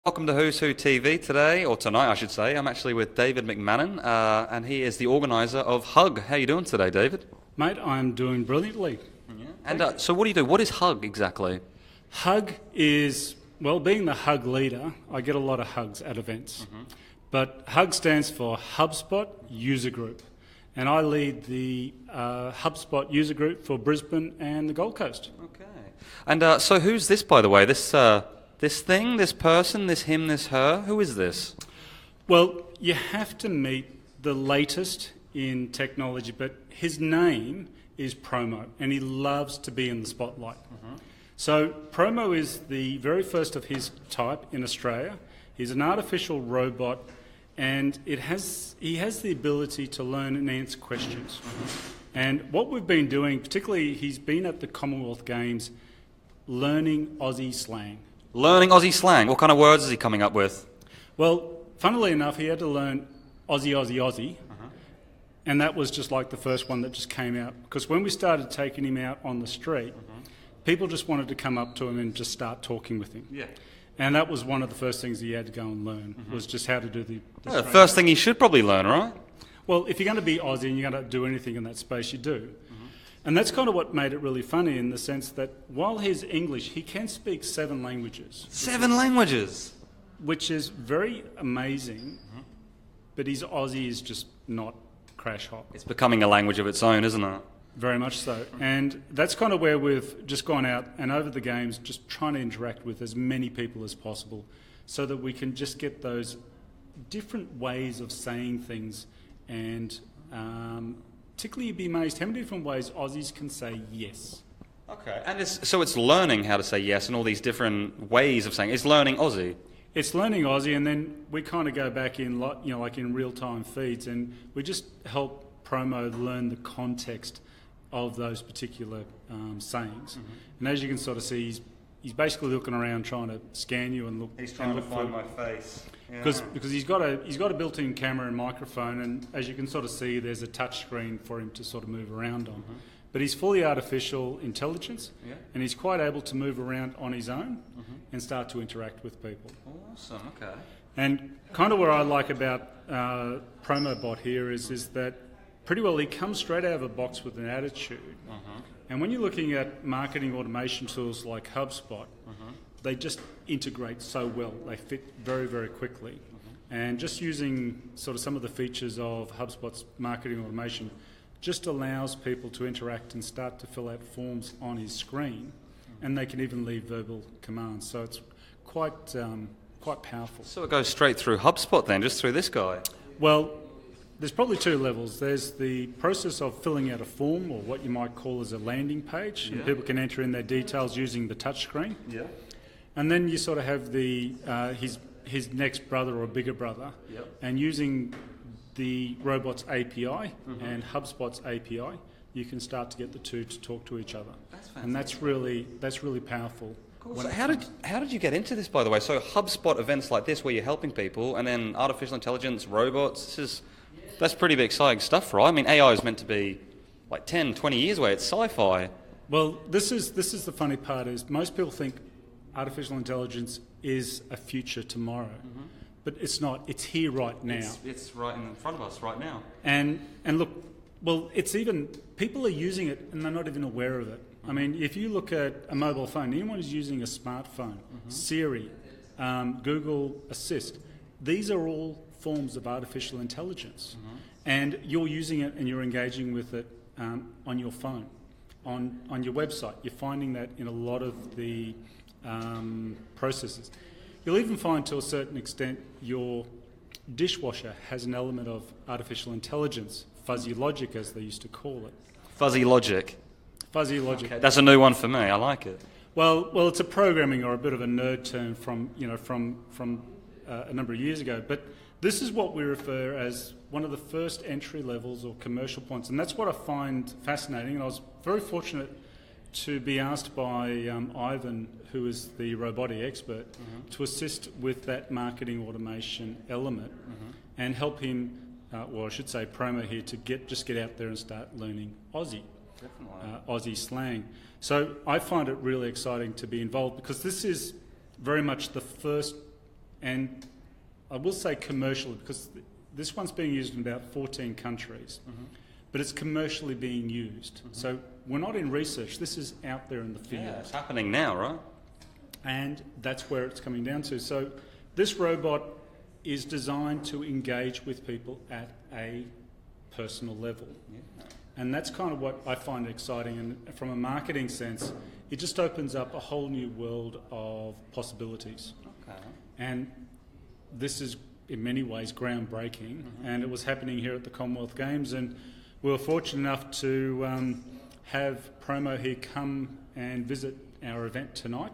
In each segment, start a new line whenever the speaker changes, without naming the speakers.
Welcome to Whozwho TV today, or tonight I should say. I'm actually with David McMahon, and he is the organiser of Hug. How are you doing today, David?
Mate, I'm doing brilliantly.
Yeah. And so what do you do? What is Hug exactly?
Hug is, well, being the Hug leader, I get a lot of hugs at events. But Hug stands for Hubspot User Group. And I lead the Hubspot User Group for Brisbane and the Gold Coast.
Okay. And so who's this, by the way? This thing, this person, this him, this her? Who is this?
Well, you have to meet the latest in technology, but his name is Promo, and he loves to be in the spotlight. So Promo is the very first of his type in Australia. He's an artificial robot, and he has the ability to learn and answer questions. And what we've been doing, particularly he's been at the Commonwealth Games learning Aussie slang.
Learning Aussie slang. What kind of words is he coming up with?
Well, funnily enough, he had to learn Aussie, Aussie, Aussie. And that was just like the first one that just came out. Because when we started taking him out on the street, people just wanted to come up to him and just start talking with him.
Yeah.
And that was one of the first things he had to go and learn, was just how to do the
The first thing he should probably learn, right?
Well, if you're going to be Aussie and you're going to do anything in that space, you do. And that's kind of what made it really funny, in the sense that while he's English, he can speak 7 languages.
7 languages?
Which is very amazing, but his Aussie is just not crash hot.
It's becoming a language of its own, isn't it?
Very much so. And that's kind of where we've just gone out and over the games just trying to interact with as many people as possible so that we can just get those different ways of saying things. And particularly you'd be amazed how many different ways Aussies can say yes.
Okay. And so it's learning how to say yes and all these different ways of saying it. It's learning Aussie.
It's learning Aussie, and then we kind of go back in, like in real-time feeds, and we just help Promo learn the context of those particular sayings. And as you can sort of see, he's basically looking around trying to scan you and look.
He's trying to find my face.
Because he's got a built-in camera and microphone, and as you can sort of see, there's a touch screen for him to sort of move around on. But he's fully artificial intelligence, and he's quite able to move around on his own and start to interact with people.
Awesome. Okay.
And kind of what I like about PromoBot here is that pretty well he comes straight out of the box with an attitude. And when you're looking at marketing automation tools like HubSpot, they just integrate so well. They fit very, very quickly. And just using sort of some of the features of HubSpot's marketing automation just allows people to interact and start to fill out forms on his screen, and they can even leave verbal commands. So it's quite powerful.
So it goes straight through HubSpot then, just through this guy?
Well, there's probably 2 levels. There's the process of filling out a form, or what you might call as a landing page, and people can enter in their details using the touchscreen.
Yeah.
And then you sort of have the his next brother or bigger brother, and using the robot's API and HubSpot's API, you can start to get the two to talk to each other.
That's fantastic.
And that's really powerful.
Cool. So how did you get into this, by the way? So HubSpot events like this, where you're helping people, and then artificial intelligence, robots. That's pretty exciting stuff, right? I mean, AI is meant to be like 10, 20 years away. It's sci-fi.
Well, this is the funny part, is most people think artificial intelligence is a future tomorrow, but it's not. It's here right now.
It's right in front of us right now.
And look, well, it's even, people are using it and they're not even aware of it. I mean, if you look at a mobile phone, anyone who's using a smartphone, Siri, Google Assist, these are all forms of artificial intelligence. And you're using it and you're engaging with it on your phone, on your website. You're finding that in a lot of the processes. You'll even find, to a certain extent, your dishwasher has an element of artificial intelligence, fuzzy logic as they used to call it.
Fuzzy logic.
Fuzzy logic.
Okay, that's a new one for me. I like it.
Well, it's a programming or a bit of a nerd term from a number of years ago. But this is what we refer as one of the first entry levels or commercial points, and that's what I find fascinating. And I was very fortunate to be asked by Ivan, who is the robotic expert, to assist with that marketing automation element and help him, or I should say Promo here, to get out there and start learning Aussie. Aussie slang. So I find it really exciting to be involved, because this is very much the first and I will say commercially, because this one's being used in about 14 countries, but it's commercially being used. So we're not in research, this is out there in the field.
Yeah, it's happening now, right?
And that's where it's coming down to. So this robot is designed to engage with people at a personal level. Yeah. And that's kind of what I find exciting. And from a marketing sense, it just opens up a whole new world of possibilities. Okay. And this is, in many ways, groundbreaking. And it was happening here at the Commonwealth Games. And we were fortunate enough to have Promo here come and visit our event tonight.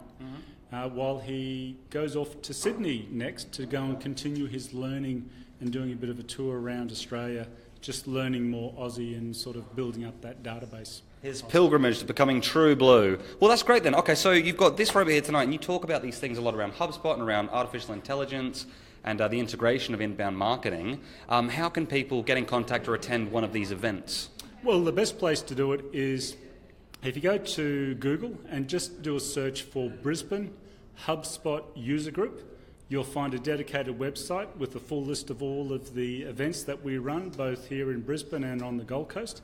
While he goes off to Sydney next to go and continue his learning and doing a bit of a tour around Australia, just learning more Aussie and sort of building up that database.
His pilgrimage to becoming true blue. Well, that's great then. Okay, so you've got this robot here tonight, and you talk about these things a lot around HubSpot and around artificial intelligence and the integration of inbound marketing. How can people get in contact or attend one of these events?
Well, the best place to do it is if you go to Google and just do a search for Brisbane HubSpot User Group, you'll find a dedicated website with a full list of all of the events that we run, both here in Brisbane and on the Gold Coast.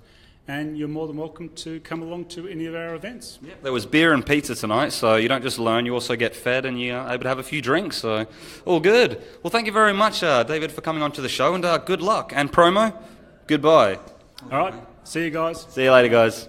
And you're more than welcome to come along to any of our events. Yep.
There was beer and pizza tonight, so you don't just learn, you also get fed and you're able to have a few drinks, so all good. Well, thank you very much, David, for coming on to the show, and good luck. And Promo, goodbye.
All right, see you guys.
See you later, guys.